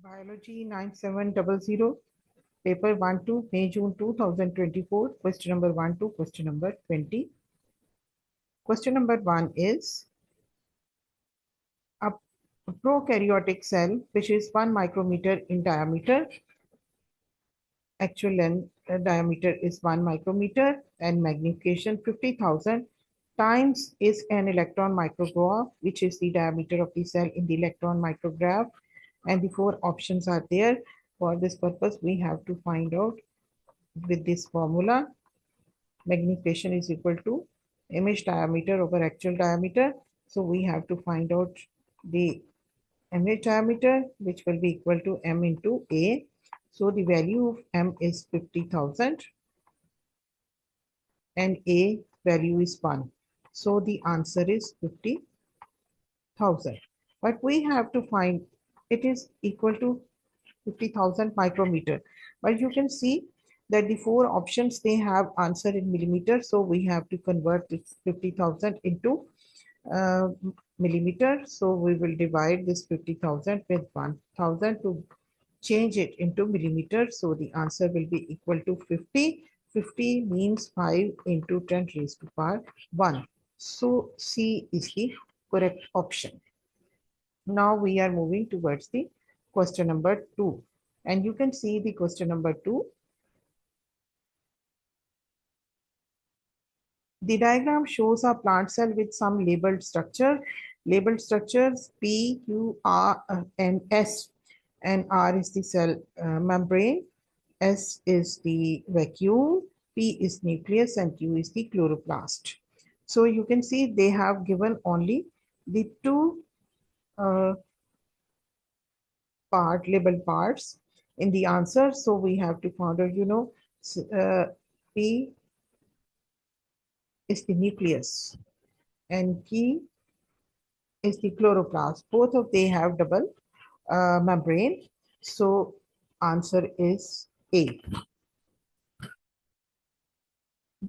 Biology 9700, paper 1-2, May June 2024, question number 1 to question number 20. Question number 1 is a prokaryotic cell which is 1 micrometer in diameter. Actual length diameter is 1 micrometer and magnification 50,000 times is an electron micrograph, which is the diameter of the cell in the electron micrograph. And the 4 options are there. For this purpose, we have to find out with this formula. Magnification is equal to image diameter over actual diameter. So we have to find out the image diameter, which will be equal to m into a. So the value of m is 50,000 and a value is 1. So the answer is 50,000. But we have to find it is equal to 50,000 micrometer. But you can see that the 4 options, they have answer in millimeter. So we have to convert this 50,000 into millimeter. So we will divide this 50,000 with 1,000 to change it into millimeter. So the answer will be equal to 50. 50 means 5 into 10 raised to power 1. So C is the correct option. Now we are moving towards the question number 2. And you can see the question number 2. The diagram shows a plant cell with some labeled structure. Labeled structures P, Q, R, and S. And R is the cell membrane. S is the vacuole. P is nucleus and Q is the chloroplast. So you can see they have given only the 2 labeled parts in the answer. So we have to find out, P is the nucleus and Q is the chloroplast. Both of they have double membrane. So answer is A.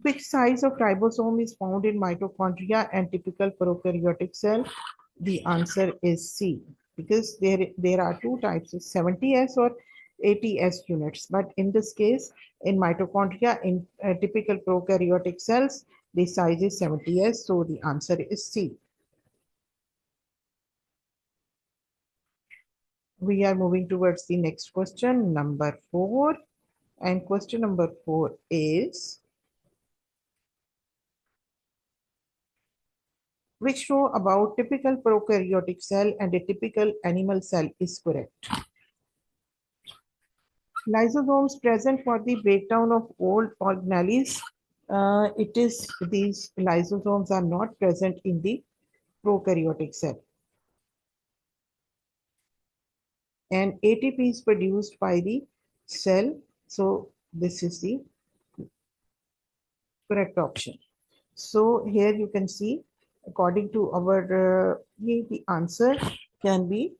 Which size of ribosome is found in mitochondria and typical prokaryotic cell? The answer is C, because there are 2 types of 70S or 80S units. But in this case, in mitochondria, in typical prokaryotic cells, the size is 70S. So the answer is C. We are moving towards the next question, number 4. And question number 4 is, which row about typical prokaryotic cell and a typical animal cell is correct? Lysosomes present for the breakdown of old organelles. It is these lysosomes are not present in the prokaryotic cell. And ATP is produced by the cell. So this is the correct option. So here you can see, according to our the answer can be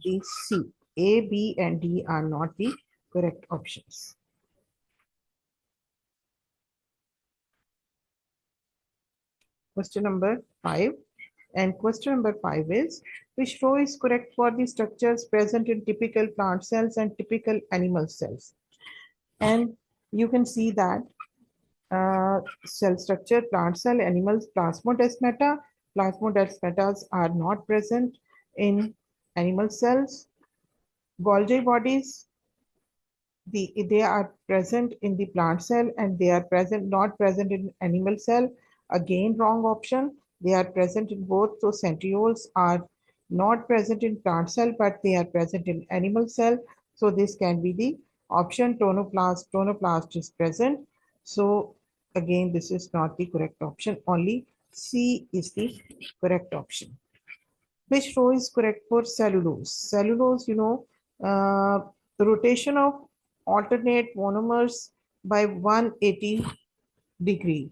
the C. A, B, and D are not the correct options. Question number 5. And question number 5 is, which row is correct for the structures present in typical plant cells and typical animal cells? And you can see that cell structure, plant cell, animals, plasmodesmata. Plasmodesmatas are not present in animal cells. Golgi bodies, they are present in the plant cell and they are not present in animal cell. Again, wrong option. They are present in both. So centrioles are not present in plant cell, but they are present in animal cell. So this can be the option. Tonoplast. Tonoplast is present. So again, this is not the correct option. Only C is the correct option. Which row is correct for cellulose? Cellulose, the rotation of alternate monomers by 180 degree.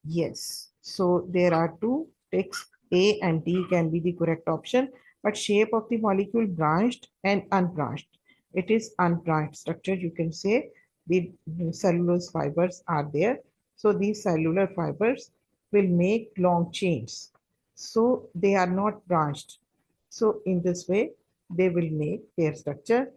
Yes. So there are 2 ticks. A and D can be the correct option. But shape of the molecule branched and unbranched. It is unbranched structure. You can say the cellulose fibers are there. So these cellular fibers will make long chains. So they are not branched. So in this way, they will make their structure.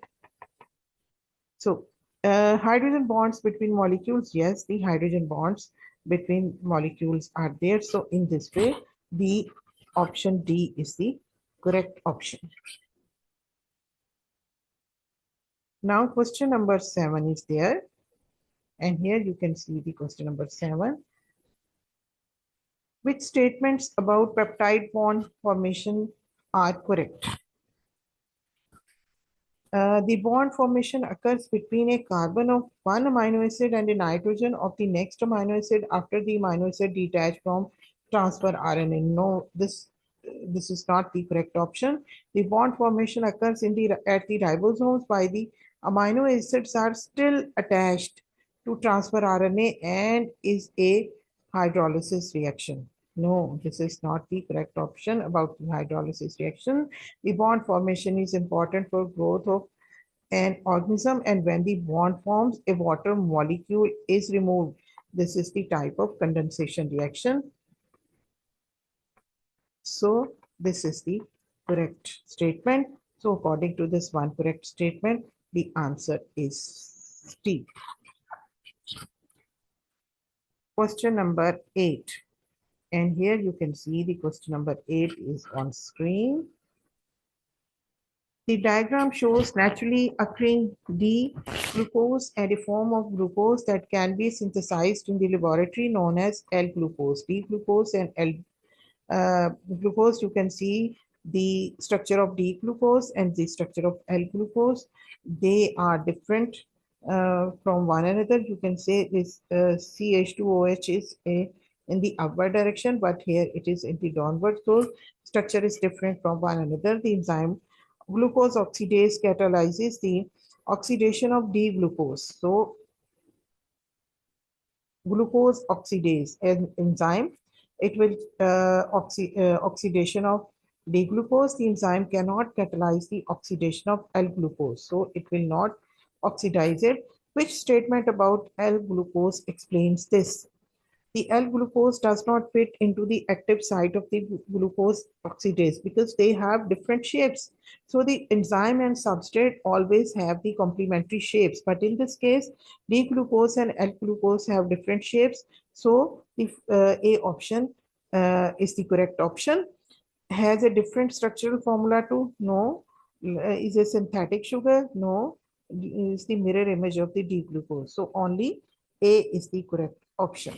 So hydrogen bonds between molecules, yes, the hydrogen bonds between molecules are there. So in this way, the option D is the correct option. Now question number 7 is there. And here you can see the question number 7. Which statements about peptide bond formation are correct? The bond formation occurs between a carbon of one amino acid and a nitrogen of the next amino acid after the amino acid detached from transfer RNA. No, this is not the correct option. The bond formation occurs in the at the ribosomes while the amino acids are still attached to transfer RNA and is a hydrolysis reaction. No, this is not the correct option about the hydrolysis reaction. The bond formation is important for growth of an organism, and when the bond forms, a water molecule is removed. This is the type of condensation reaction. So this is the correct statement. So according to this one correct statement, the answer is D. Question number 8. And here you can see the question number 8 is on screen. The diagram shows naturally occurring D-glucose and a form of glucose that can be synthesized in the laboratory known as L-glucose. D-glucose and L-glucose, you can see the structure of D-glucose and the structure of L-glucose. They are different from one another. You can say this CH2OH is in the upward direction, but here it is in the downward. So structure is different from one another. The enzyme glucose oxidase catalyzes the oxidation of D-glucose. So glucose oxidase an enzyme, it will oxidation of D-glucose. The enzyme cannot catalyze the oxidation of L-glucose. So it will not oxidize it. Which statement about L-glucose explains this? The L-glucose does not fit into the active site of the glucose oxidase because they have different shapes. So the enzyme and substrate always have the complementary shapes. But in this case, D-glucose and L-glucose have different shapes. So if A option is the correct option. Has a different structural formula too? No. Is a synthetic sugar? No. Is the mirror image of the D-glucose. So only A is the correct option.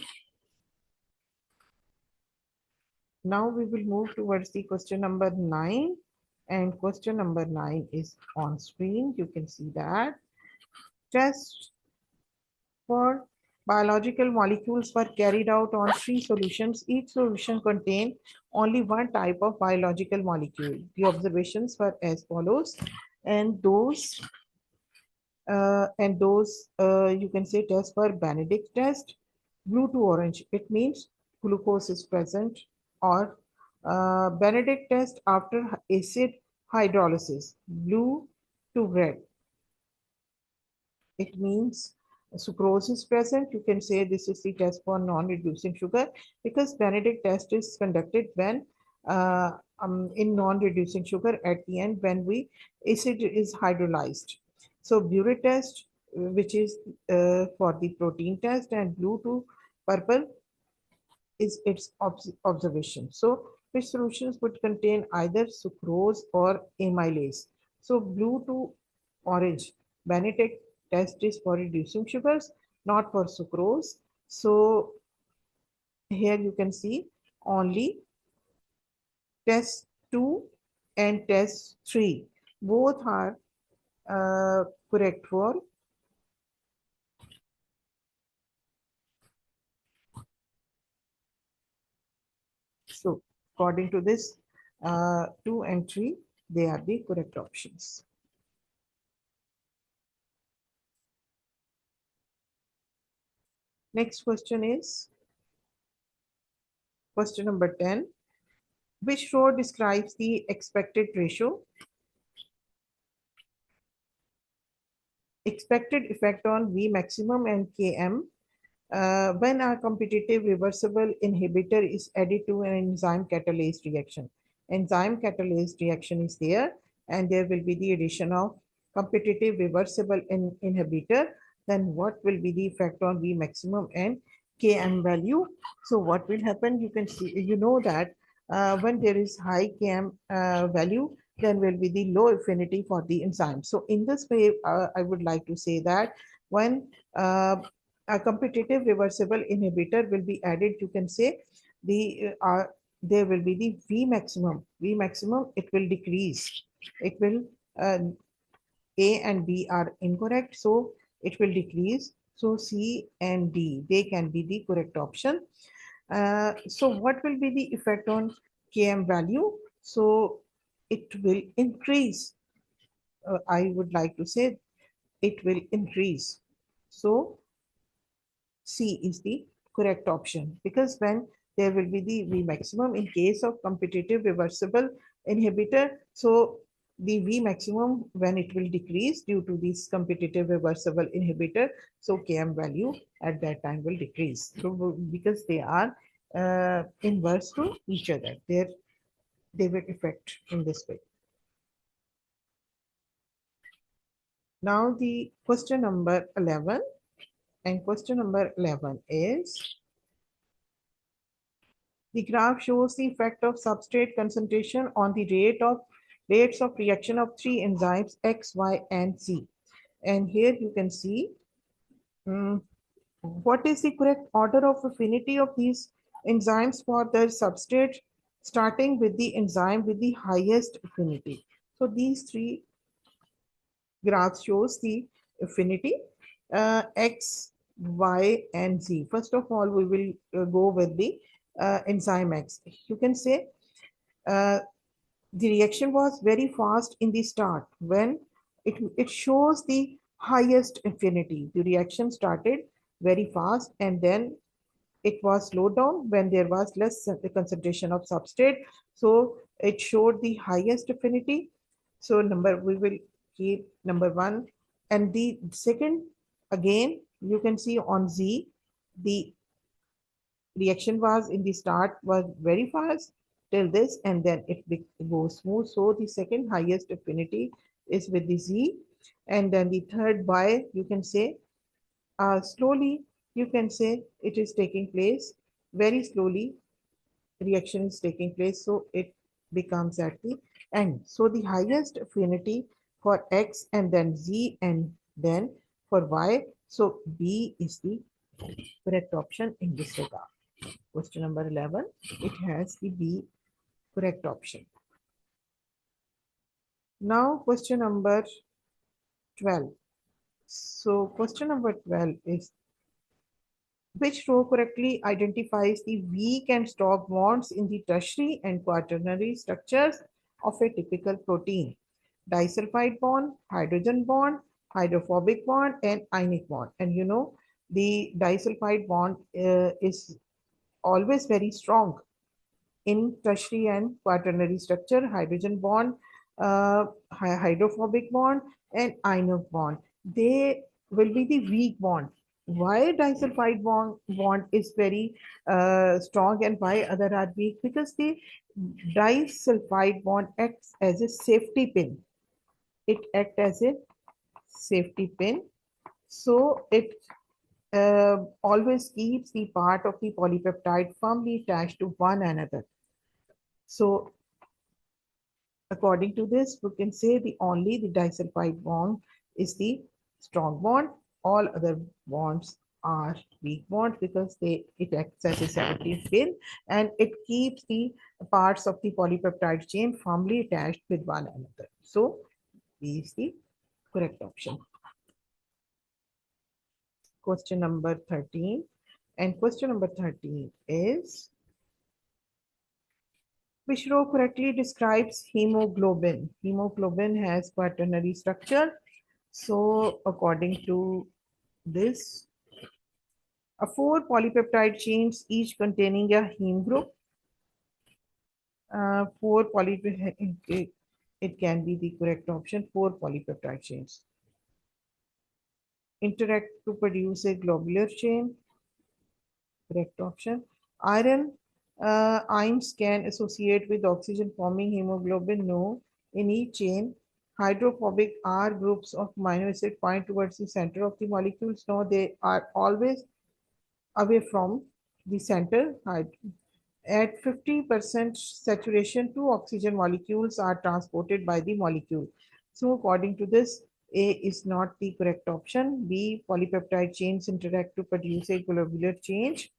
Now we will move towards the question number 9, and question number 9 is on screen. You can see that. Tests for biological molecules were carried out on 3 solutions. Each solution contained only one type of biological molecule. The observations were as follows, and those you can say test for Benedict test. Blue to orange, it means glucose is present, or Benedict test after acid hydrolysis. Blue to red, it means sucrose is present. You can say this is the test for non-reducing sugar because Benedict test is conducted when in non-reducing sugar at the end when acid is hydrolyzed. So Buret test, which is for the protein test, and blue to purple is its observation. So which solutions would contain either sucrose or amylase? So blue to orange, Benedict test is for reducing sugars, not for sucrose. So here you can see only test 2 and test 3. Both are correct for so according to this 2 and 3, they are the correct options. Next question is question number 10. Which row describes the expected ratio? Expected effect on V maximum and Km when a competitive reversible inhibitor is added to an enzyme catalase reaction. Enzyme catalase reaction is there, and there will be the addition of competitive reversible inhibitor, then what will be the effect on V maximum and Km value? So what will happen? You can see, you know that when there is high Km value, then will be the low affinity for the enzyme. So in this way, I would like to say that when a competitive reversible inhibitor will be added, you can say there will be the V maximum. V maximum, it will decrease. It will A and B are incorrect, so it will decrease. So C and D, they can be the correct option. So what will be the effect on Km value? So it will increase. I would like to say it will increase. So C is the correct option, because when there will be the V maximum in case of competitive reversible inhibitor, so the V maximum, when it will decrease due to this competitive reversible inhibitor, so Km value at that time will decrease. So because they are inverse to each other, they will affect in this way. Now the question number 11, and question number 11 is, the graph shows the effect of substrate concentration on the rates of reaction of three enzymes X, Y, and Z. And here you can see what is the correct order of affinity of these enzymes for the substrate, starting with the enzyme with the highest affinity. So these three graphs shows the affinity X, Y, and Z. First of all, we will go with the enzyme X. You can say uh, the reaction was very fast in the start. When it shows the highest affinity, the reaction started very fast, and then it was slowed down when there was less concentration of substrate. So it showed the highest affinity. So we will keep number one. And the second, again, you can see on Z, the reaction was in the start was very fast till this, and then it goes smooth. So the second highest affinity is with the Z. And then the third Y, you can say slowly, you can say it is taking place very slowly, reaction is taking place, so it becomes at the end. So the highest affinity for X, and then Z, and then for Y, so B is the correct option in this regard. Question number 11, it has the B correct option. Now question number 12. So question number 12 is, which row correctly identifies the weak and strong bonds in the tertiary and quaternary structures of a typical protein? Disulfide bond, hydrogen bond, hydrophobic bond, and ionic bond. And you know, the disulfide bond is always very strong in tertiary and quaternary structure. Hydrogen bond, hydrophobic bond, and ionic bond, they will be the weak bond. Why disulfide bond is very strong, and why other are weak? Because the disulfide bond acts as a safety pin. It acts as a safety pin. So it always keeps the part of the polypeptide firmly attached to one another. So according to this, we can say only the disulfide bond is the strong bond. All other bonds are weak bonds, because it acts as a safety pin, and it keeps the parts of the polypeptide chain firmly attached with one another. So B is the correct option. Question number 13. And question number 13 is, which row correctly describes hemoglobin? Hemoglobin has quaternary structure. So according to this, four polypeptide chains, each containing a heme group. Four polypeptide, it can be the correct option. Four polypeptide chains interact to produce a globular chain. Correct option. Iron ions can associate with oxygen forming hemoglobin. No. In each chain, hydrophobic R groups of amino acid point towards the center of the molecules. No, they are always away from the center. At 50% saturation, two oxygen molecules are transported by the molecule. So according to this, A is not the correct option. B, polypeptide chains interact to produce a globular change.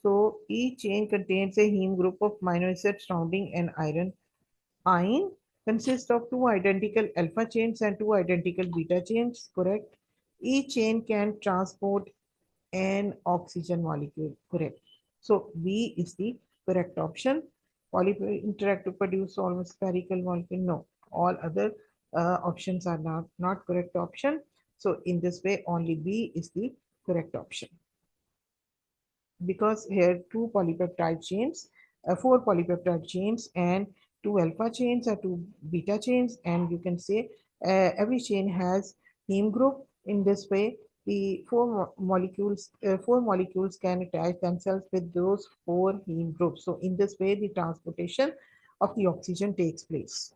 So each chain contains a heme group of amino acids surrounding an iron ion consists of two identical alpha chains and two identical beta chains, correct? Each chain can transport an oxygen molecule, correct? So B is the correct option. Polymer interact to produce almost spherical molecule. No, all other options are not correct option. So in this way, only B is the correct option because here four polypeptide chains and two alpha chains or two beta chains, and you can say every chain has heme group. In this way, the four molecules can attach themselves with those four heme groups. So in this way, the transportation of the oxygen takes place.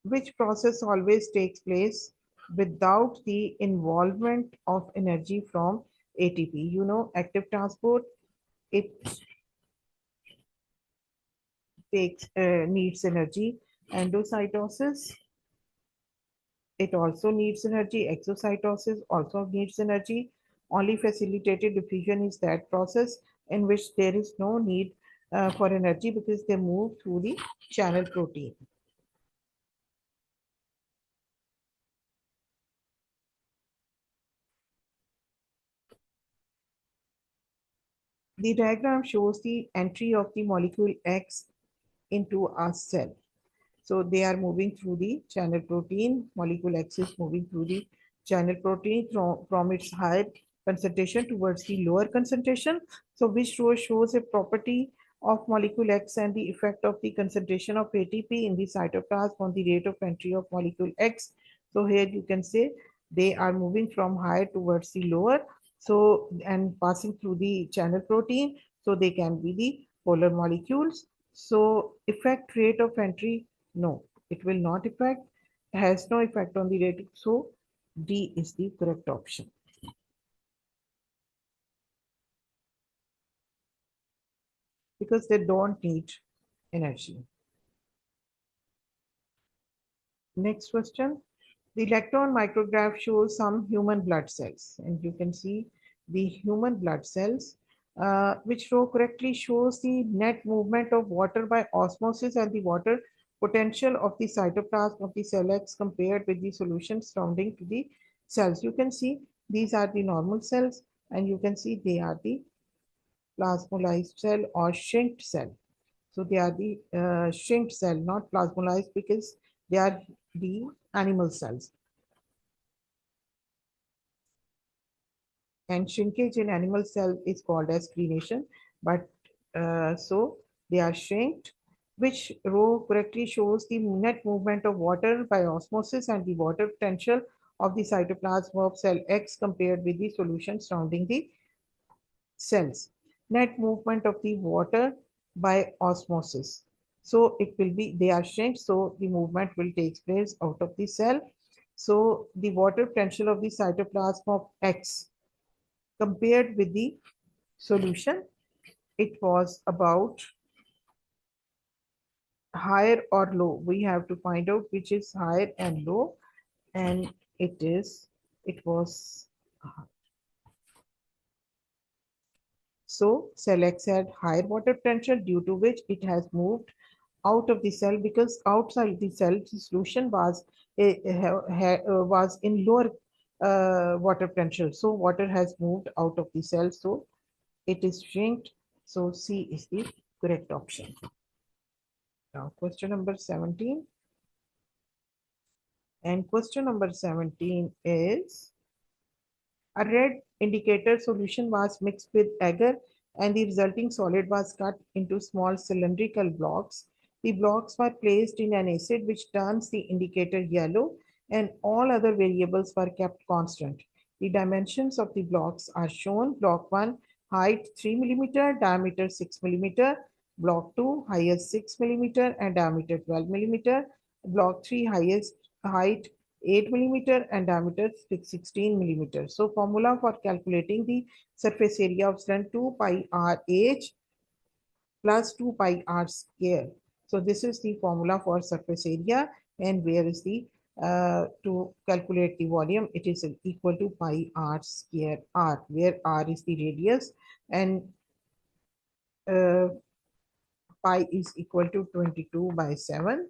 Which process always takes place without the involvement of energy from ATP? You know, active transport, it takes needs energy. Endocytosis, it also needs energy. Exocytosis also needs energy. Only facilitated diffusion is that process in which there is no need for energy because they move through the channel protein. The diagram shows the entry of the molecule X into a cell. So they are moving through the channel protein. Molecule X is moving through the channel protein from its higher concentration towards the lower concentration. So which row shows a property of molecule X and the effect of the concentration of ATP in the cytoplasm on the rate of entry of molecule X. So here you can say they are moving from higher towards the lower. So and passing through the channel protein. So they can be the polar molecules. So effect rate of entry, no, it will not affect, has no effect on the rating. So D is the correct option because they don't need energy. Next question. The electron micrograph shows some human blood cells, and you can see the human blood cells, which row correctly shows the net movement of water by osmosis and the water potential of the cytoplasm of the cell X compared with the solution surrounding to the cells. You can see these are the normal cells, and you can see they are the plasmolized cell or shrinked cell. So they are the shrinked cell, not plasmolized because they are the animal cells. And shrinkage in animal cell is called as crenation, but so they are shrinked, which row correctly shows the net movement of water by osmosis and the water potential of the cytoplasm of cell X compared with the solution surrounding the cells. Net movement of the water by osmosis. So it will be, they are shrink, so the movement will take place out of the cell. So the water potential of the cytoplasm of X compared with the solution, it was about higher or low. We have to find out which is higher and low, and it was so cell X had higher water potential due to which it has moved out of the cell because outside the cell the solution was in lower water potential. So water has moved out of the cell. So it is shrinked. So C is the correct option. Now question number 17. And question number 17 is a red indicator solution was mixed with agar and the resulting solid was cut into small cylindrical blocks. The blocks were placed in an acid which turns the indicator yellow and all other variables were kept constant. The dimensions of the blocks are shown. Block 1 height 3 millimeter, diameter 6 millimeter. Block 2, highest 6 millimeter and diameter 12 millimeter. Block 3, highest height 8 millimeter and diameter 16 millimeter. So formula for calculating the surface area of cylinder 2 pi r h plus 2 pi r square. So this is the formula for surface area, and where is the to calculate the volume, it is equal to pi r square r, where r is the radius and uh, pi is equal to 22 by 7,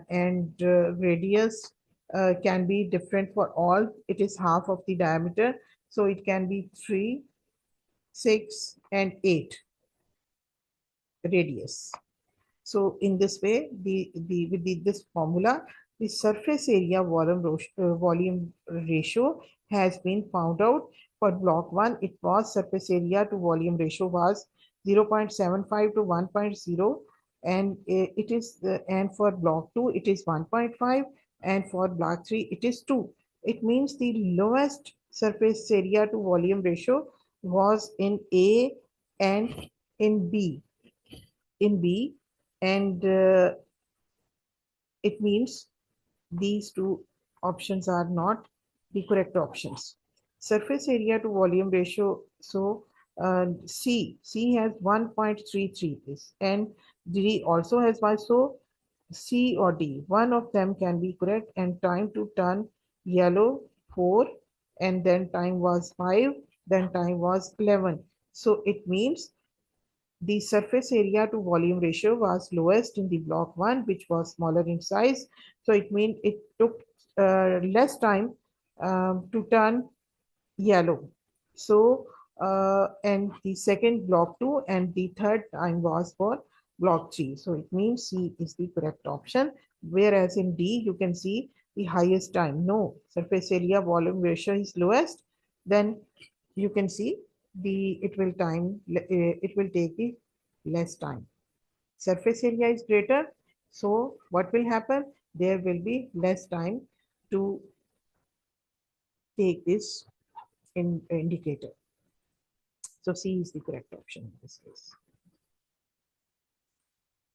and radius can be different for all. It is half of the diameter, so it can be 3, 6 and 8 radius. So in this way, this formula, the surface area volume ratio has been found out. For block 1, it was surface area to volume ratio was 0.75 to 1.0, and it is and for block 2 it is 1.5, and for block 3 it is 2. It means the lowest surface area to volume ratio was in A and in B. In B, and it means these two options are not the correct options. Surface area to volume ratio, so C has 1.33 and D also has 1, so C or D, one of them can be correct. And time to turn yellow 4, and then time was 5, then time was 11. So it means the surface area to volume ratio was lowest in the block 1, which was smaller in size. So it means it took less time to turn yellow. So, and the second block 2 and the third time was for block 3. So it means C is the correct option. Whereas in D, you can see the highest time. No, surface area volume ratio is lowest. Then you can see it will take the less time. Surface area is greater, so what will happen? There will be less time to take this indicator. So C is the correct option in this case.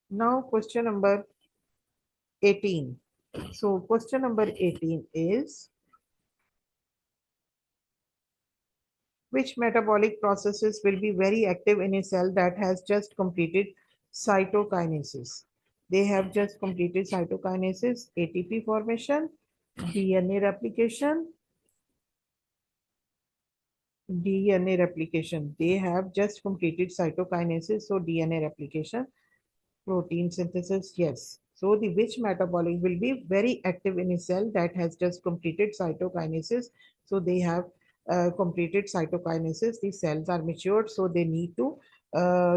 Now question number 18. So question number 18 is, which metabolic processes will be very active in a cell that has just completed cytokinesis? They have just completed cytokinesis, ATP formation, DNA replication, DNA replication. They have just completed cytokinesis, so DNA replication, protein synthesis, yes. So the which metabolic will be very active in a cell that has just completed cytokinesis? So they have completed cytokinesis. The cells are matured, so they need to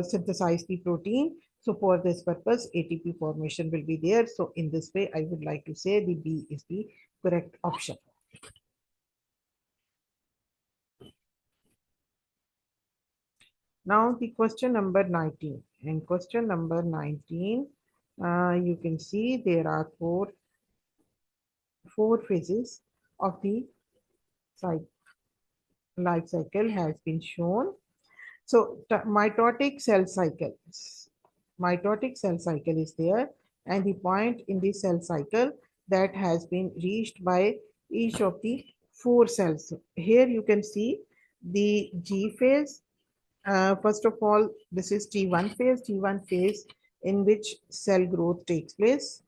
synthesize the protein. So for this purpose, ATP formation will be there. So in this way, I would like to say the B is the correct option. Now the question number 19. In question number 19, you can see there are four phases of the life cycle has been shown. So mitotic cell cycle. Mitotic cell cycle is there, and the point in the cell cycle that has been reached by each of the four cells. Here you can see the G phase. First of all, this is T1 phase. T1 phase in which cell growth takes place.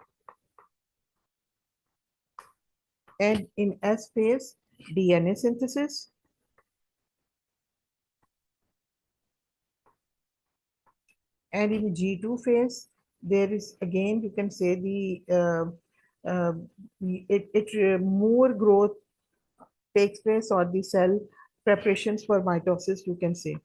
And in S phase, DNA synthesis. And in G2 phase, there is again, you can say more growth takes place, or the cell preparations for mitosis, you can say.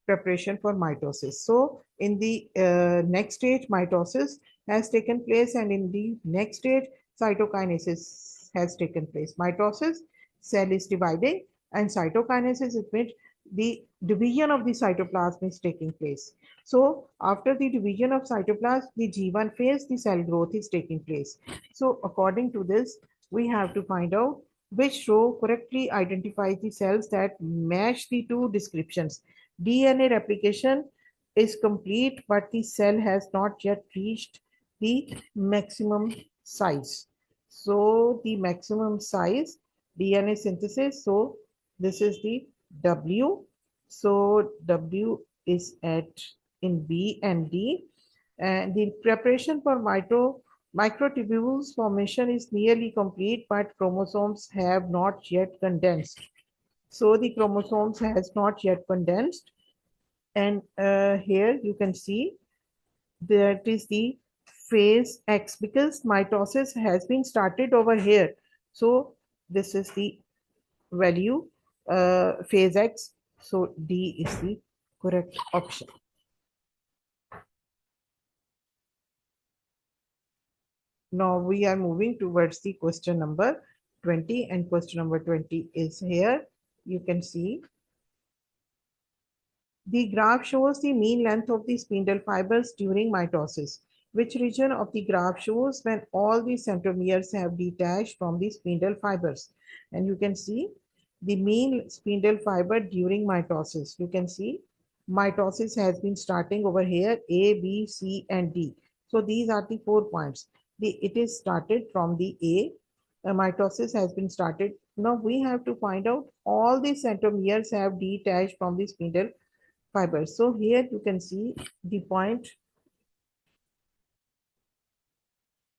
Preparation for mitosis. So in the next stage, mitosis has taken place, and in the next stage, cytokinesis has taken place. Mitosis, cell is dividing, and cytokinesis, it means the division of the cytoplasm is taking place. So after the division of cytoplasm, the G1 phase, the cell growth is taking place. So according to this, we have to find out Which row correctly identifies the cells that match the two descriptions? DNA replication is complete, but the cell has not yet reached the maximum size. So the maximum size DNA synthesis. So this is the W. So W is at in B and D. And the preparation for microtubules formation is nearly complete, but chromosomes have not yet condensed. So the chromosomes has not yet condensed. And here you can see that is the phase X because mitosis has been started over here. So this is the value phase X. So D is the correct option. Now we are moving towards the question number 20, and question number 20 is here. You can see the graph shows the mean length of the spindle fibers during mitosis. Which region of the graph shows when all the centromeres have detached from the spindle fibers? And you can see the mean spindle fiber during mitosis. You can see mitosis has been starting over here, A, B, C, and D. So these are the 4 points. It is started from the A. Mitosis has been started. Now we have to find out all the centromeres have detached from the spindle fibers. So here you can see the point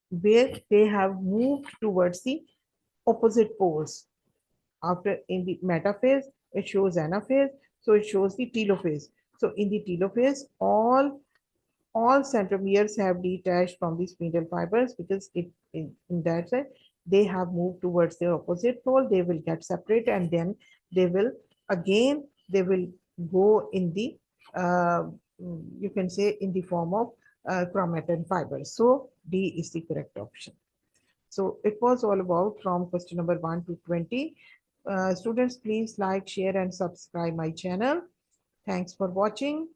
where they have moved towards the opposite poles. After in the metaphase, it shows anaphase, so it shows the telophase. So in the telophase, all centromeres have detached from the spindle fibers because in that sense they have moved towards their opposite pole. They will get separate and then they will again they will go in the uh, you can say in the form of chromatin fibers. So D is the correct option. So it was all about from question number 1 to 20. Students, please like, share, and subscribe my channel. Thanks for watching.